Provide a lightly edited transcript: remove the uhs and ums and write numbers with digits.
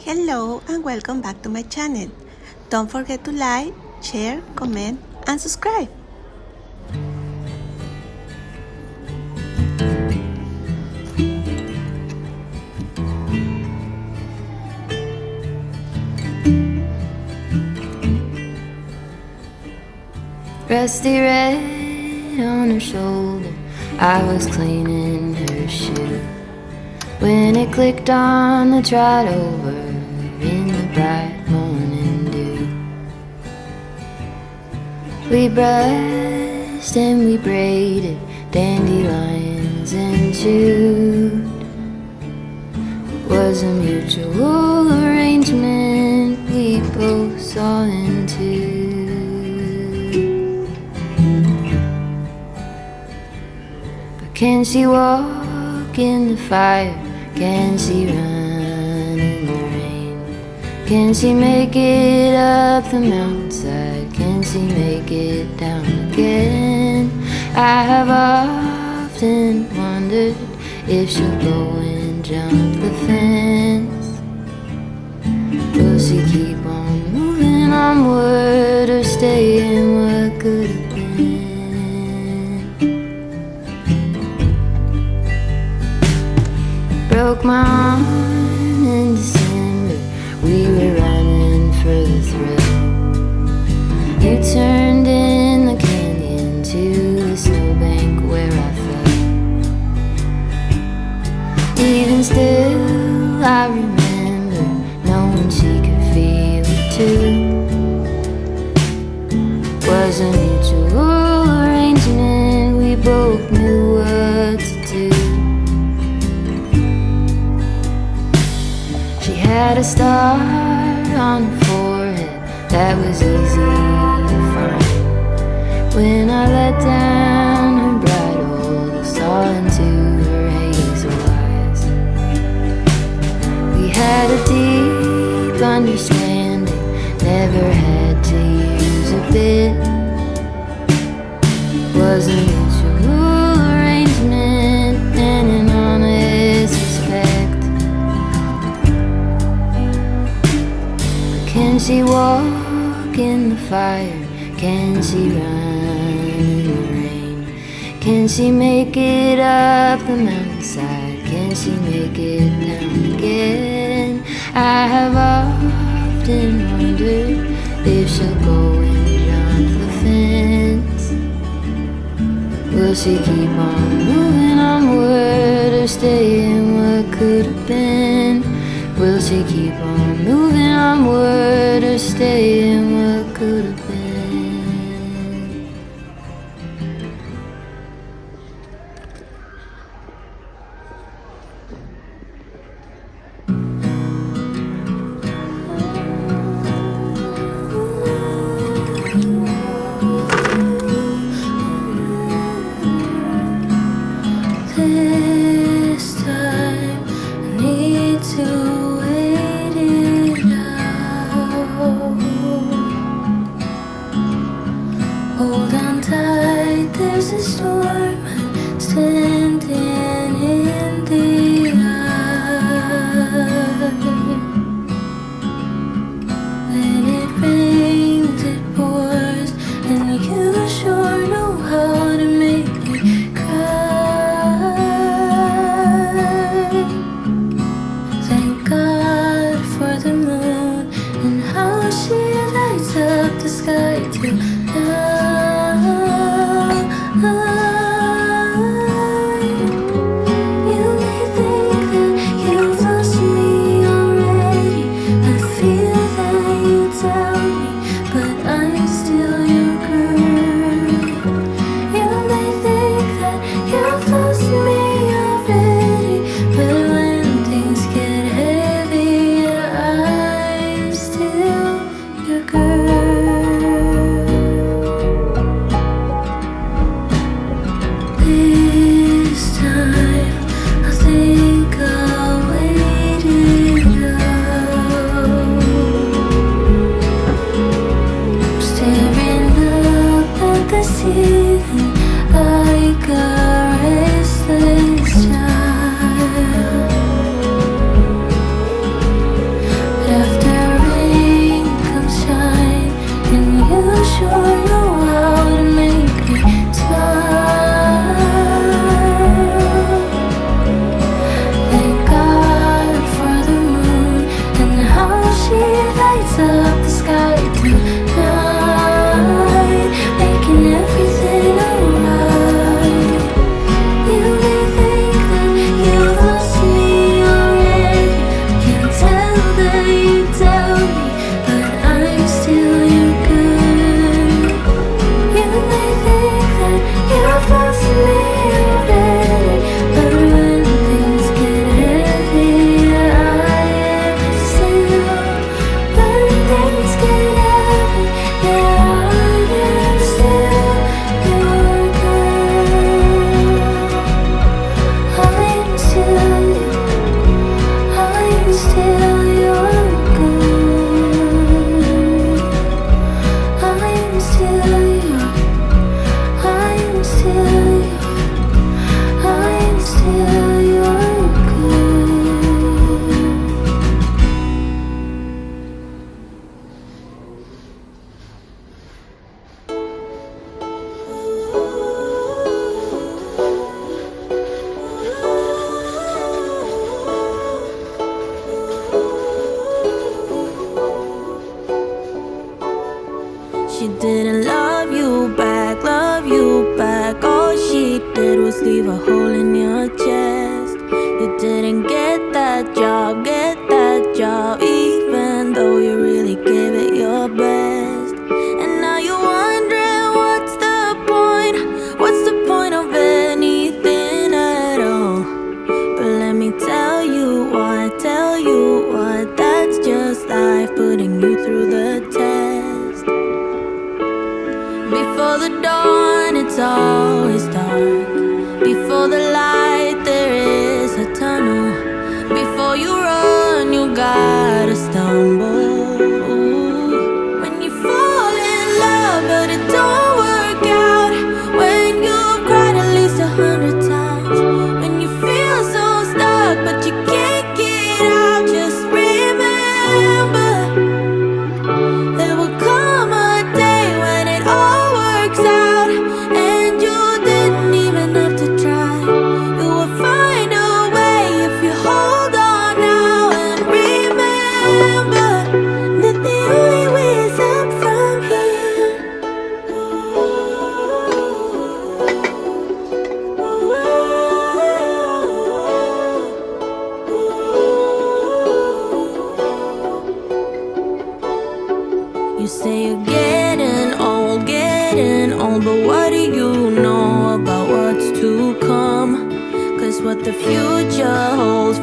Hello and welcome back to my channel. Don't forget to like, share, comment and subscribe. Rusty red on her shoulder, I was cleaning her shoe when it clicked on the trot over in the bright morning dew. We brushed and we braided dandelions and chewed. It was a mutual arrangement we both saw into. Can she walk in the fire? Can she run in the rain? Can she make it up the mountainside? Can she make it down again? I have often wondered if she'll go and jump the fence. Will she keep on moving onward or stay in what could have been? Broke my arm in December, we were running for the thrill. You turned in the canyon to the snowbank where I fell. Even still I remember knowing she could feel it too. Was a mutual arrangement, we both knew what to do. She had a star on her forehead that was easy to find. When I let down her bridle, saw into her hazel eyes. We had a deep understanding, never had to use a bit. Was a mutual arrangement and an honest respect. Can she walk in the fire? Can she run in the rain? Can she make it up the mountainside? Can she make it down again? I have often wondered if she'll go and jump the fence. Will she keep on moving onward or stay in what could have been? Will she keep on moving onward or stay in what could have been? This time I need to wait it out. she didn't love you back, love you back. All she did was leave a hole in your chest. You didn't get that job, even though you really gave it your best. And now you're wondering what's the point? What's the point of anything at all? But let me tell you what, that's just life putting you through the test. Before the dawn, it's always dark. Before the light, there is a tunnel. Before you run, you gotta stumble. When you fall in love, but it don't work out. When you've cried at least 100 times. When you feel so stuck, but you can't get out. Just remember, there will come a day when it all works out, and you didn't even have to try. You will find a way if you hold on now. And remember that the only way is up from here. You say you're getting old, but what do you know about what's to come? 'Cause what the future holds,